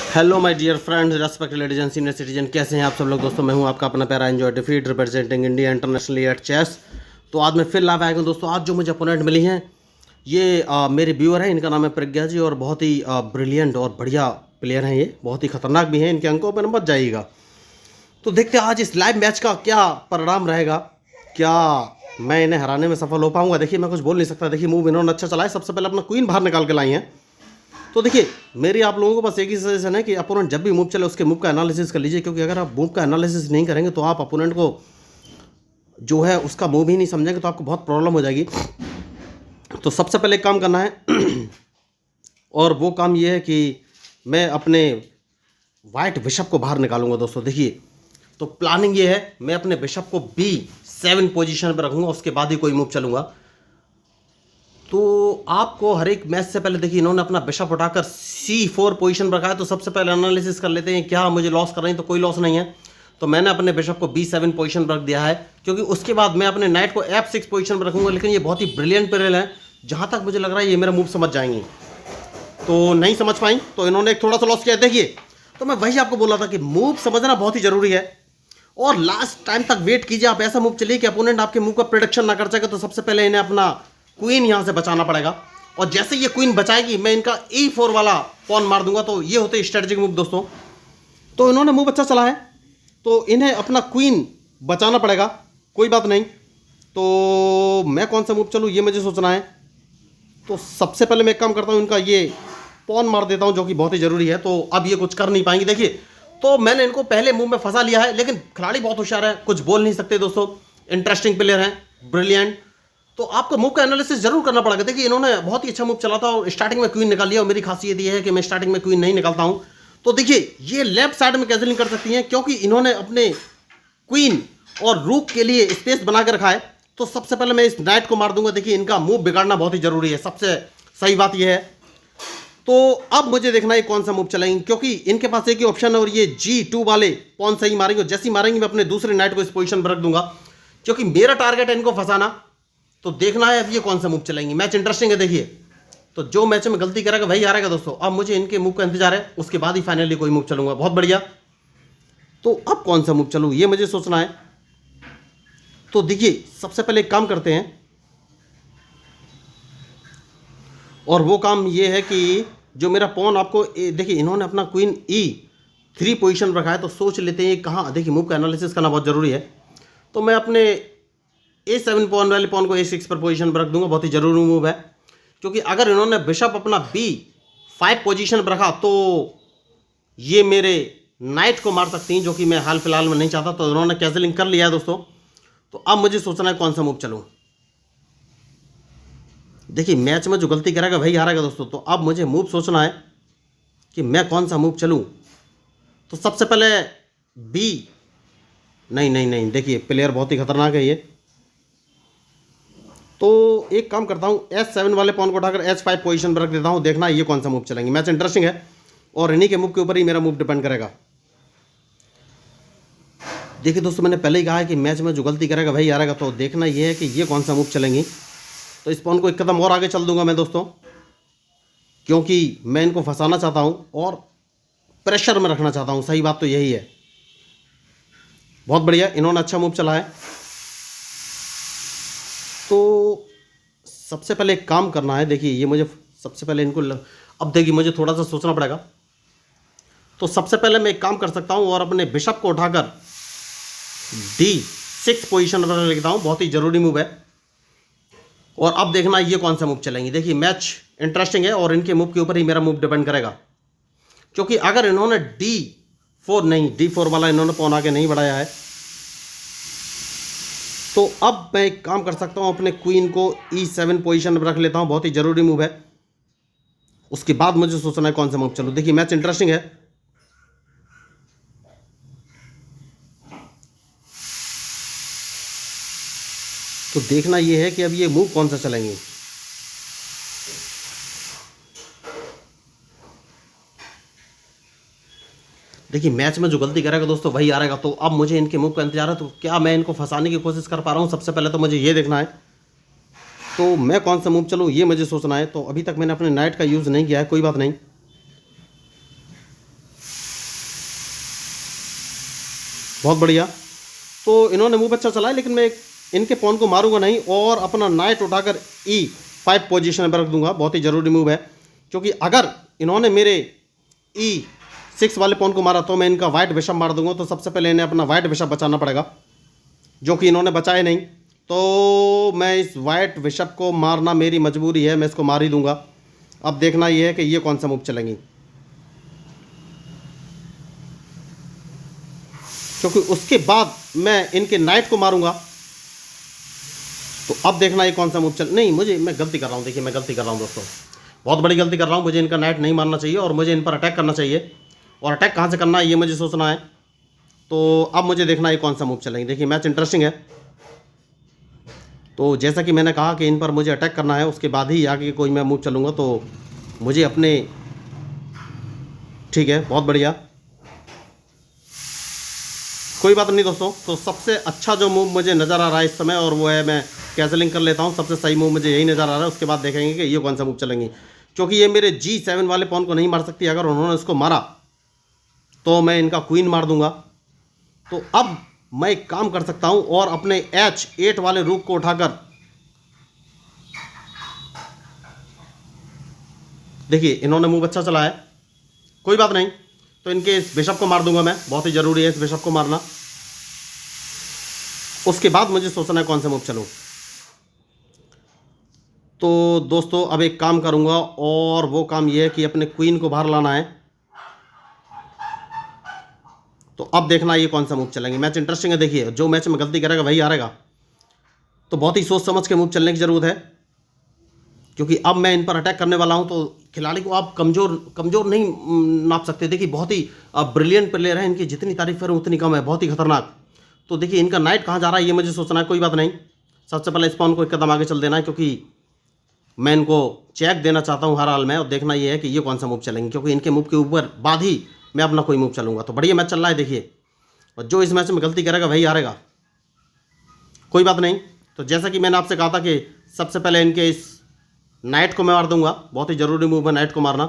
Hello my dear friends, respect ladies and senior citizen, कैसे हैं आप सब लोग। दोस्तों मैं हूं आपका अपना प्यारा enjoy defeat representing India internationally at chess. तो आज मैं फिर लाइव आया हूं दोस्तों। आज जो मुझे अपोनेंट मिली हैं ये मेरे व्यूअर हैं, इनका नाम है प्रज्ञा जी और बहुत ही ब्रिलियंट और बढ़िया प्लेयर हैं। ये बहुत ही खतरनाक भी हैं, इनके अंकों पर मत जाइएगा। तो देखते हैं आज इस लाइव मैच का क्या परिणाम रहेगा, क्या मैं इन्हें हराने में सफल हो पाऊंगा। देखिए मैं कुछ बोल नहीं सकता। देखिए मूव इन्होंने अच्छा चलाया, सबसे पहले अपना क्वीन बाहर निकाल के लाई हैं। तो देखिए मेरी आप लोगों को बस एक ही सजेशन है कि अपोनेंट जब भी मूव चले उसके मूव का एनालिसिस कर लीजिए, क्योंकि अगर आप मूव का एनालिसिस नहीं करेंगे तो आप अपोनेंट को जो है उसका मूव ही नहीं समझेंगे तो आपको बहुत प्रॉब्लम हो जाएगी। तो सबसे पहले एक काम करना है और वो काम ये है कि मैं अपने वाइट बिशप को बाहर निकालूंगा दोस्तों। देखिए तो प्लानिंग ये है, मैं अपने बिशप को B7 पोजीशन पर रखूंगा, उसके बाद ही कोई मूव चलूंगा। तो आपको हर एक मैच से पहले देखिए इन्होंने अपना बिशप उठाकर C4 पोजीशन पर रखा है। तो सबसे पहले एनालिसिस कर लेते हैं क्या मुझे लॉस कर रहे हैं। तो कोई लॉस नहीं है। तो मैंने अपने बिशप को B7 पोजीशन पर रख दिया है, क्योंकि उसके बाद मैं अपने नाइट को F6 पोजीशन पर रखूंगा। लेकिन ये बहुत ही ब्रिलियंट प्लेयर है, जहां तक मुझे लग रहा है ये मेरा मूव समझ जाएंगे। तो नहीं समझ पाई तो इन्होंने एक थोड़ा सा लॉस किया। देखिए तो मैं वही आपको बोला था कि मूव समझना बहुत ही जरूरी है और लास्ट टाइम तक वेट कीजिए। आप ऐसा मूव चलिए कि अपोनेंट आपके मूव का प्रेडिक्शन ना कर सके। तो सबसे पहले इन्हें अपना क्वीन यहां से बचाना पड़ेगा और जैसे ये क्वीन बचाएगी मैं इनका E4 वाला पॉन मार दूंगा। तो ये होते स्ट्रेटेजिक मूव दोस्तों। तो इन्होंने मूव अच्छा चला है, तो इन्हें अपना क्वीन बचाना पड़ेगा। कोई बात नहीं। तो मैं कौन सा मूव चलूँ ये मुझे सोचना है। तो सबसे पहले मैं एक काम करता हूँ, इनका ये पॉन मार देता हूँ जो कि बहुत ही जरूरी है। तो अब ये कुछ कर नहीं पाएंगे। देखिए तो मैंने इनको पहले मूव में फंसा लिया है, लेकिन खिलाड़ी बहुत होशियार है, कुछ बोल नहीं सकते दोस्तों। इंटरेस्टिंग प्लेयर हैं, ब्रिलियंट। तो आपको मूव का एनालिसिस जरूर करना पड़ेगा। देखिए इन्होंने बहुत ही अच्छा मूव चला था और स्टार्टिंग में क्वीन निकाल लिया और मेरी खासियत ये है कि मैं स्टार्टिंग में क्वीन नहीं निकालता हूं। तो देखिए ये लेफ्ट साइड में कैंसिलिंग कर सकती हैं, क्योंकि इन्होंने अपने क्वीन और रूक के लिए स्पेस बना के रखा है। तो सबसे पहले मैं इस नाइट को मार दूंगा। देखिए इनका मूव बिगाड़ना बहुत ही जरूरी है, सबसे सही बात यह है। तो अब मुझे देखना है कौन सा मूव चलाएंगे, क्योंकि इनके पास एक ही ऑप्शन है और ये G2 वाले पॉन सही मारेंगे और जैसे ही मारेंगे मैं अपने दूसरे नाइट को इस पोजीशन पर रख दूंगा, क्योंकि मेरा टारगेट है इनको फंसाना। तो देखना है अब ये कौन सा मूव चलाएंगे। मैच इंटरेस्टिंग है। देखिए तो जो मैच में गलती करेगा वही हारेगा दोस्तों। अब मुझे इनके मूव का इंतजार है, उसके बाद ही फाइनली कोई मूव चलूंगा। बहुत बढ़िया। तो अब कौन सा मूव चलूँ ये मुझे सोचना है। तो देखिए सबसे पहले एक काम करते हैं और वो काम ये है कि जो मेरा पॉन आपको देखिए इन्होंने अपना क्वीन E3 पोजीशन रखा है। तो सोच लेते हैं कहाँ। देखिए मूव का एनालिसिस करना बहुत ज़रूरी है। तो मैं अपने A7 पॉन वाले पॉन को A6 पर पोजीशन पर रख दूंगा। बहुत ही जरूरी मूव है, क्योंकि अगर इन्होंने बिशप अपना B5 पोजीशन पर रखा तो ये मेरे नाइट को मार सकती हैं, जो कि मैं हाल फिलहाल में नहीं चाहता। तो इन्होंने कैंसिलिंग कर लिया है दोस्तों। तो अब मुझे सोचना है कौन सा मूव चलूँ। देखिए मैच में जो गलती करेगा वही हारेगा दोस्तों। तो अब मुझे मूव सोचना है कि मैं कौन सा मूव चलूँ। तो सबसे पहले नहीं, देखिए प्लेयर बहुत ही खतरनाक है ये। तो एक काम करता हूँ, S7 वाले पॉन को उठाकर H5 पोजीशन पर रख देता हूँ। देखना ये कौन सा मूव चलेंगे। मैच इंटरेस्टिंग है और इन्हीं के मूव के ऊपर ही मेरा मूव डिपेंड करेगा। देखिए दोस्तों मैंने पहले ही कहा है कि मैच में जो गलती करेगा वही हारेगा। तो देखना ये है कि ये कौन सा मूव चलेंगी। तो इस पॉन को एक कदम और आगे चल दूंगा मैं दोस्तों, क्योंकि मैं इनको फंसाना चाहता हूं और प्रेशर में रखना चाहता हूं। सही बात तो यही है। बहुत बढ़िया, इन्होंने अच्छा मूव चला है। तो सबसे पहले एक काम करना है। देखिए ये मुझे सबसे पहले इनको अब देखिए मुझे थोड़ा सा सोचना पड़ेगा। तो सबसे पहले मैं एक काम कर सकता हूं और अपने बिशप को उठाकर D6 पोजीशन पर लिखता हूं। बहुत ही जरूरी मूव है। और अब देखना ये कौन सा मूव चलेंगे। देखिए मैच इंटरेस्टिंग है और इनके मूव के ऊपर ही मेरा मूव डिपेंड करेगा, क्योंकि अगर इन्होंने D4 वाला इन्होंने पॉन आगे नहीं बढ़ाया है तो अब मैं एक काम कर सकता हूं, अपने क्वीन को E7 पोजीशन पर रख लेता हूं। बहुत ही जरूरी मूव है। उसके बाद मुझे सोचना है कौन सा मूव चलूं। देखिए मैच इंटरेस्टिंग है। तो देखना ये है कि अब ये मूव कौन सा चलेंगे। देखिए मैच में जो गलती करेगा दोस्तों वही हारेगा। तो अब मुझे इनके मूव का इंतजार है। तो क्या मैं इनको फंसाने की कोशिश कर पा रहा हूँ, सबसे पहले तो मुझे ये देखना है। तो मैं कौन सा मूव चलूँ ये मुझे सोचना है। तो अभी तक मैंने अपने नाइट का यूज़ नहीं किया है, कोई बात नहीं। बहुत बढ़िया। तो इन्होंने मूव अच्छा चलाया, लेकिन मैं इनके पॉन को मारूंगा नहीं और अपना नाइट उठाकर E5 पोजीशन पर रख दूंगा। बहुत ही ज़रूरी मूव है, क्योंकि अगर इन्होंने मेरे E6 वाले पॉन को मारा तो मैं इनका वाइट बिशप मार दूंगा। तो सबसे पहले इन्हें अपना वाइट बिशप बचाना पड़ेगा, जो कि इन्होंने बचाया नहीं। तो मैं इस वाइट बिशप को मारना मेरी मजबूरी है, मैं इसको मार ही दूंगा। अब देखना यह है कि ये कौन सा मूव चलेंगी, क्योंकि उसके बाद मैं इनके नाइट को मारूंगा। तो अब देखना ये कौन सा मूव चल, नहीं मैं गलती कर रहा हूँ। देखिए मैं गलती कर रहा हूँ दोस्तों, बहुत बड़ी गलती कर रहा हूँ। मुझे इनका नाइट नहीं मारना चाहिए और मुझे इन पर अटैक करना चाहिए, और अटैक कहाँ से करना है ये मुझे सोचना है। तो अब मुझे देखना है कौन सा मूव चलेंगे। देखिए मैच इंटरेस्टिंग है। तो जैसा कि मैंने कहा कि इन पर मुझे अटैक करना है, उसके बाद ही आगे कोई मैं मूव चलूँगा। तो मुझे अपने, ठीक है बहुत बढ़िया, कोई बात नहीं दोस्तों। तो सबसे अच्छा जो मूव मुझे नज़र आ रहा है इस समय, और वो है, मैं कैंसलिंग कर लेता हूँ। सबसे सही मूव मुझे यही नज़र आ रहा है। उसके बाद देखेंगे कि ये कौन सा मूव चलेंगी, क्योंकि ये मेरे G7 वाले पॉन को नहीं मार सकती। अगर उन्होंने उसको मारा तो मैं इनका क्वीन मार दूंगा। तो अब मैं एक काम कर सकता हूँ और अपने H8 वाले रूक को उठाकर, देखिए इन्होंने मूव अच्छा चला है, कोई बात नहीं। तो इनके इस बिशप को मार दूंगा मैं, बहुत ही ज़रूरी है इस बिशप को मारना। उसके बाद मुझे सोचना है कौन सा मूव चलूँ। तो दोस्तों अब एक काम करूंगा, और वो काम ये है कि अपने क्वीन को बाहर लाना है। तो अब देखना ये कौन सा मूव चलेंगे। मैच इंटरेस्टिंग है। देखिए जो मैच में गलती करेगा वही हारेगा। तो बहुत ही सोच समझ के मूव चलने की ज़रूरत है, क्योंकि अब मैं इन पर अटैक करने वाला हूं। तो खिलाड़ी को आप कमज़ोर कमज़ोर नहीं नाप सकते। देखिए बहुत ही ब्रिलियंट प्लेयर है, इनकी जितनी तारीफ करूँ उतनी कम है, बहुत ही खतरनाक। तो देखिए इनका नाइट कहाँ जा रहा है ये मुझे सोचना है, कोई बात नहीं। सबसे पहले स्पॉन को एक कदम आगे चल देना है, क्योंकि मैं इनको चेक देना चाहता हूँ हर हाल में। और देखना ये है कि ये कौन सा मूव चलेंगे, क्योंकि इनके मूव के ऊपर बाद ही मैं अपना कोई मूव चलूँगा। तो बढ़िया मैच चल रहा है देखिए, और जो इस मैच में गलती करेगा वही हारेगा, कोई बात नहीं। तो जैसा कि मैंने आपसे कहा था कि सबसे पहले इनके इस नाइट को मैं मार दूंगा, बहुत ही ज़रूरी मूव है नाइट को मारना।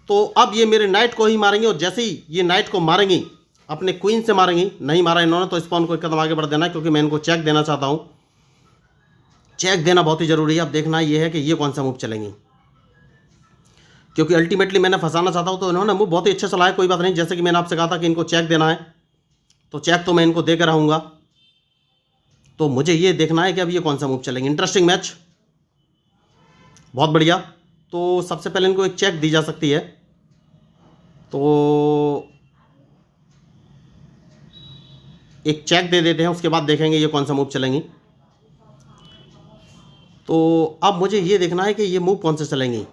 तो अब ये मेरे नाइट को ही मारेंगे, और जैसे ही ये नाइट को मारेंगी अपने क्वीन से मारेंगी। नहीं मारा इन्होंने तो स्पॉन को एक कदम आगे बढ़ देना है, क्योंकि मैं इनको चेक देना चाहता हूँ। चेक देना बहुत ही ज़रूरी है। अब देखना ये है कि ये कौन सा मूव चलेंगी, क्योंकि अल्टीमेटली मैंने फंसाना चाहता हूँ। तो इन्होंने मूव बहुत ही अच्छा चलाया, कोई बात नहीं। जैसे कि मैंने आपसे कहा था कि इनको चेक देना है, तो चेक तो मैं इनको दे कर रहूँगा। तो मुझे ये देखना है कि अब ये कौन सा मूव चलेंगे। इंटरेस्टिंग मैच, बहुत बढ़िया। तो सबसे पहले इनको एक चेक दी जा सकती है। तो एक चेक दे देते हैं, उसके बाद देखेंगे ये कौन सा मूव चलेंगी। तो अब मुझे ये देखना है कि ये मूव कौन से चलेंगी।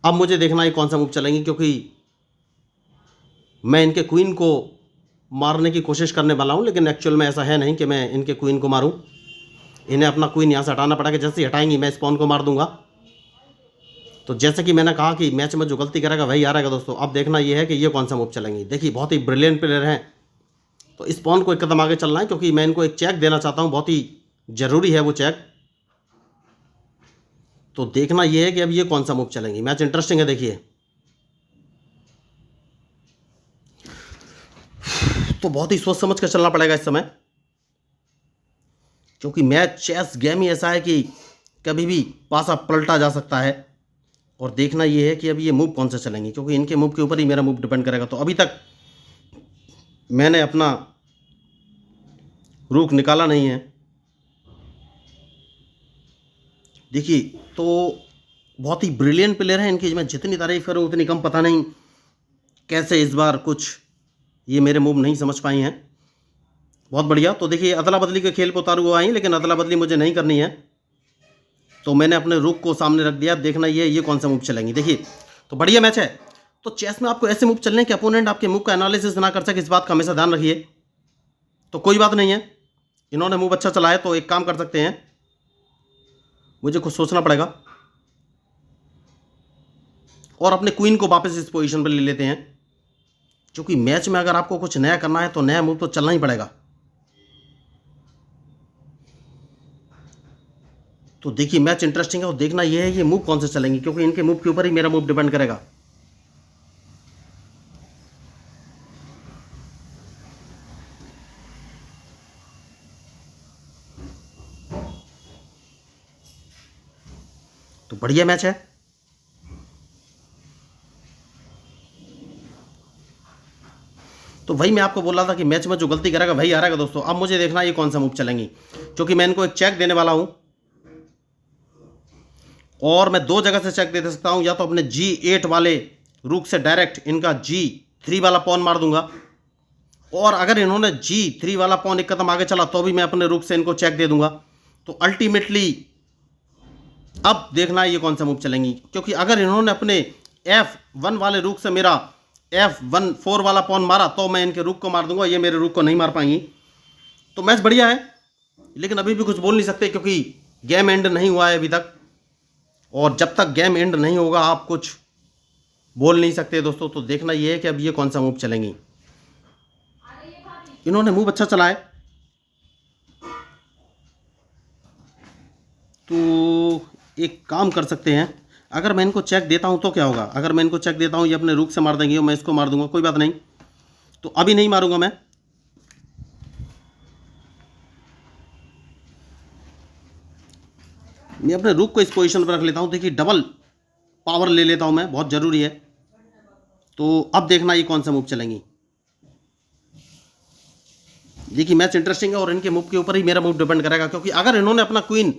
अब मुझे देखना है कौन सा मूव चलेंगी, क्योंकि मैं इनके क्वीन को मारने की कोशिश करने वाला हूँ, लेकिन एक्चुअल में ऐसा है नहीं कि मैं इनके क्वीन को मारूं। इन्हें अपना क्वीन यहाँ से हटाना पड़ेगा। जैसे ही हटाएंगी मैं स्पॉन को मार दूंगा। तो जैसे कि मैंने कहा कि मैच में जो गलती करेगा वही हारेगा दोस्तों। अब देखना ये है कि ये कौन सा मूव चलेंगी। देखिए बहुत ही ब्रिलियंट प्लेयर हैं, तो स्पॉन को एक कदम आगे चलना है, क्योंकि मैं इनको एक चेक देना चाहता हूँ, बहुत ही ज़रूरी है वो चेक। तो देखना ये है कि अब ये कौन सा मूव चलेंगी। मैच इंटरेस्टिंग है देखिए। तो बहुत ही सोच समझ कर चलना पड़ेगा इस समय, क्योंकि मैच चेस गेम ही ऐसा है कि कभी भी पासा पलटा जा सकता है। और देखना ये है कि अब ये मूव कौन से चलेंगी, क्योंकि इनके मूव के ऊपर ही मेरा मूव डिपेंड करेगा। तो अभी तक मैंने अपना रुख निकाला नहीं है। देखिए तो बहुत ही ब्रिलियंट प्लेयर है, इनकी मैं जितनी तारीफ करूं उतनी कम। पता नहीं कैसे इस बार कुछ ये मेरे मूव नहीं समझ पाई हैं। बहुत बढ़िया। तो देखिए अदला बदली के खेल पर उतारू हुआ आई, लेकिन अदला बदली मुझे नहीं करनी है। तो मैंने अपने रुख को सामने रख दिया। देखना ये कौन सा मूव चलेंगी। देखिए तो बढ़िया मैच है। तो चेस में आपको ऐसे मूव चलने के अपोनेंट आपके मूव का एनालिसिस ना कर सके, इस बात का हमेशा ध्यान रखिए। तो कोई बात नहीं है, इन्होंने मूव अच्छा चलाया। तो एक काम कर सकते हैं, मुझे कुछ सोचना पड़ेगा और अपने क्वीन को वापस इस पोजीशन पर ले लेते हैं, क्योंकि मैच में अगर आपको कुछ नया करना है तो नया मूव तो चलना ही पड़ेगा। तो देखिए मैच इंटरेस्टिंग है और देखना ये है ये मूव कौन से चलेंगे, क्योंकि इनके मूव के ऊपर ही मेरा मूव डिपेंड करेगा। तो बढ़िया मैच है। तो वही मैं आपको बोल रहा था कि मैच में जो गलती करेगा वही हारेगा दोस्तों। अब मुझे देखना ये कौन सा मूव चलेंगी, क्योंकि मैं इनको एक चेक देने वाला हूं और मैं दो जगह से चेक दे सकता हूं, या तो अपने G8 वाले रूक से डायरेक्ट इनका G3 वाला पॉन मार दूंगा, और अगर इन्होंने G3 वाला पॉन एक कदम आगे चला तो भी मैं अपने रूक से इनको चेक दे दूंगा। तो अल्टीमेटली अब देखना ये कौन सा मूव चलेंगी, क्योंकि अगर इन्होंने अपने F1 वाले रूक से मेरा F4 वाला पॉन मारा तो मैं इनके रूक को मार दूंगा, ये मेरे रूक को नहीं मार पाएंगी। तो मैच बढ़िया है, लेकिन अभी भी कुछ बोल नहीं सकते क्योंकि गेम एंड नहीं हुआ है अभी तक, और जब तक गेम एंड नहीं होगा आप कुछ बोल नहीं सकते दोस्तों। तो देखना ये है कि अब ये कौन सा मूव चलेंगी। इन्होंने मूव अच्छा चला है, तो एक काम कर सकते हैं, अगर मैं इनको चेक देता हूं तो क्या होगा। अगर मैं इनको चेक देता हूं ये अपने रूक से मार देंगे और मैं इसको मार दूंगा, कोई बात नहीं। तो अभी नहीं मारूंगा मैं अपने रूक को इस पोजीशन पर रख लेता हूं। देखिए डबल पावर ले लेता हूं मैं, बहुत ज़रूरी है। तो अब देखना ये कौन सा मूव चलेंगी। देखिए मैच इंटरेस्टिंग है और इनके मूव के ऊपर ही मेरा मूव डिपेंड करेगा, क्योंकि अगर इन्होंने अपना क्वीन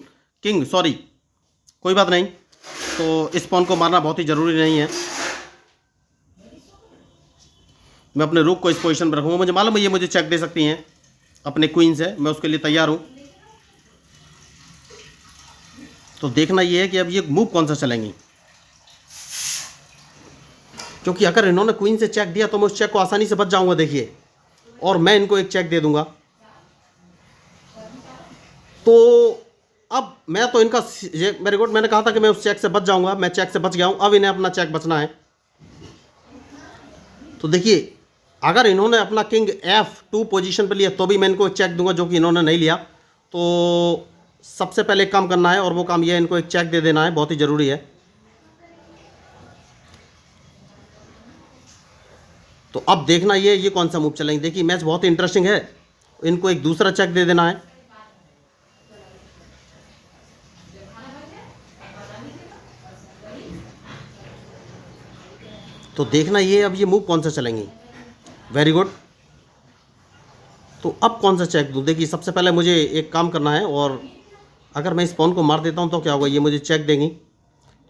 किंग सॉरी कोई बात नहीं, तो इस पॉन को मारना बहुत ही ज़रूरी नहीं है। मैं अपने रूक को इस पोजीशन पर रखूँगा, मुझे मालूम है ये मुझे चेक दे सकती हैं अपने क्वीन से, मैं उसके लिए तैयार हूँ। तो देखना ये है कि अब ये मूव कौन सा चलेंगी, क्योंकि अगर इन्होंने क्वीन से चेक दिया तो मैं उस चेक को आसानी से बच जाऊंगा देखिए, और मैं इनको एक चेक दे दूंगा। तो अब मैं तो इनका वेरी गुड, मैंने कहा था कि मैं उस चेक से बच जाऊंगा, मैं चेक से बच गया हूं, अब इन्हें अपना चेक बचना है। तो देखिए अगर इन्होंने अपना किंग F2 पोजीशन पे लिया तो भी मैं इनको एक चेक दूंगा, जो कि इन्होंने नहीं लिया। तो सबसे पहले एक काम करना है और वो काम ये है, इनको एक चेक दे देना है, बहुत ही ज़रूरी है। तो अब देखना ये कौन सा मूव चलेंगे। देखिए मैच बहुत ही इंटरेस्टिंग है, इनको एक दूसरा चेक दे देना है। तो देखना ये अब ये मूव कौन सा चलेंगी। Very good. तो अब कौन सा चेक दूँ। देखिए सबसे पहले मुझे एक काम करना है, और अगर मैं इस पॉन को मार देता हूँ तो क्या होगा, ये मुझे चेक देंगी,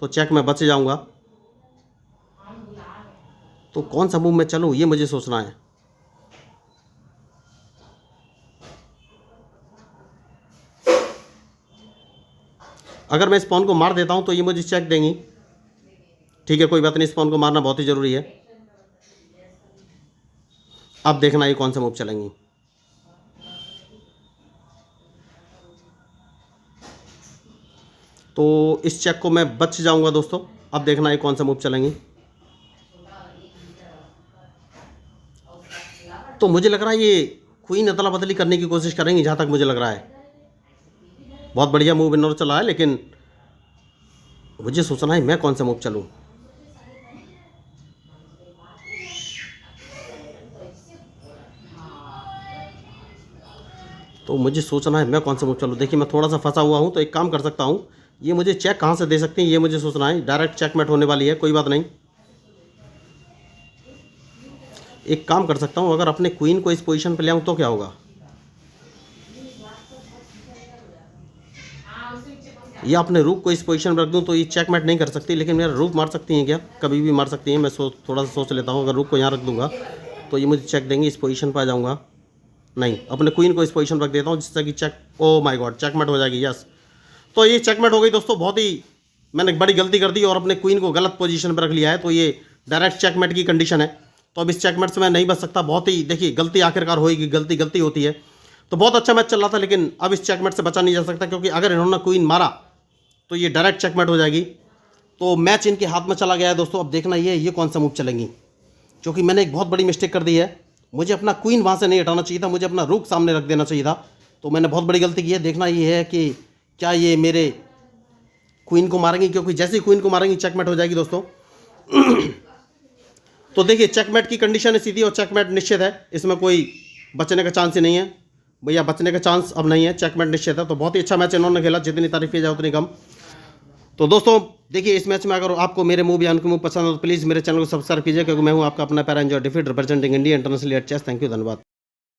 तो चेक में बच जाऊँगा। तो कौन सा मूव मैं चलूँ ये मुझे सोचना है। अगर मैं इस पॉन को मार देता हूँ तो ये मुझे चेक देंगी, ठीक है कोई बात नहीं, इस पॉन को मारना बहुत ही ज़रूरी है। अब देखना ये कौन सा मूव चलेंगी। तो इस चेक को मैं बच जाऊंगा दोस्तों। अब देखना ये कौन सा मूव चलेंगी। तो मुझे लग रहा है ये क्वीन अदला बदली करने की कोशिश करेंगी, जहाँ तक मुझे लग रहा है। बहुत बढ़िया मूव इन्होंने चला है, लेकिन मुझे सोचना है मैं कौन सा मूव चलूँ। तो मुझे सोचना है मैं कौन सा मूव चलूँ। देखिए मैं थोड़ा सा फंसा हुआ हूँ, तो एक काम कर सकता हूँ, ये मुझे चेक कहाँ से दे सकते हैं ये मुझे सोचना है। डायरेक्ट चेकमेट होने वाली है, कोई बात नहीं। एक काम कर सकता हूँ, अगर अपने क्वीन को इस पोजीशन पे ले आऊँ तो क्या होगा, या अपने रूक को इस पोजीशन पर रख दूँ तो ये चेकमेट नहीं कर सकती, लेकिन मेरा रूक मार सकती हैं क्या, कभी भी मार सकती हैं। मैं थोड़ा सा सोच लेता हूँ, अगर रूक को यहाँ रख दूँगा तो ये मुझे चेक देंगे, इस पोजीशन पर आ जाऊँगा। नहीं, अपने क्वीन को इस पोजीशन पर रख देता हूँ जिससे कि check, oh my god, checkmate हो जाएगी। यस, तो ये चेकमेट हो गई दोस्तों। बहुत ही मैंने बड़ी गलती कर दी और अपने क्वीन को गलत पोजीशन पर रख लिया है, तो ये डायरेक्ट चेकमेट की कंडीशन है। तो अब इस चेकमेट से मैं नहीं बच सकता। बहुत ही देखिए गलती आखिरकार होगी, गलती होती है। तो बहुत अच्छा मैच चल रहा था, लेकिन अब इस चेकमेट से बचा नहीं जा सकता, क्योंकि अगर इन्होंने क्वीन मारा तो ये डायरेक्ट चेकमेट हो जाएगी। तो मैच इनके हाथ में चला गया है दोस्तों। अब देखना ये कौन सा मूव चलेंगी, क्योंकि मैंने एक बहुत बड़ी मिस्टेक कर दी है। मुझे अपना क्वीन वहाँ से नहीं हटाना चाहिए था, मुझे अपना रूक सामने रख देना चाहिए था। तो मैंने बहुत बड़ी गलती की है। देखना ये है कि क्या ये मेरे क्वीन को मारेंगे, क्योंकि जैसे ही क्वीन को मारेंगे चेकमेट हो जाएगी दोस्तों। तो देखिए चेकमेट की कंडीशन है सीधी, और चेकमेट निश्चित है, इसमें कोई बचने का चांस ही नहीं है भैया, बचने का चांस अब नहीं है, चेकमेट निश्चित है। तो बहुत ही अच्छा मैच इन्होंने खेला, जितनी तारीफ की जाए उतनी कम। तो दोस्तों देखिए इस मैच में अगर आपको मेरे मूव या उनके मूव पसंद हो तो प्लीज़ मेरे चैनल को सब्सक्राइब कीजिए, क्योंकि मैं हूं आपका अपना para enjoy defeat representing India internationally at chess. Thank you, धन्यवाद।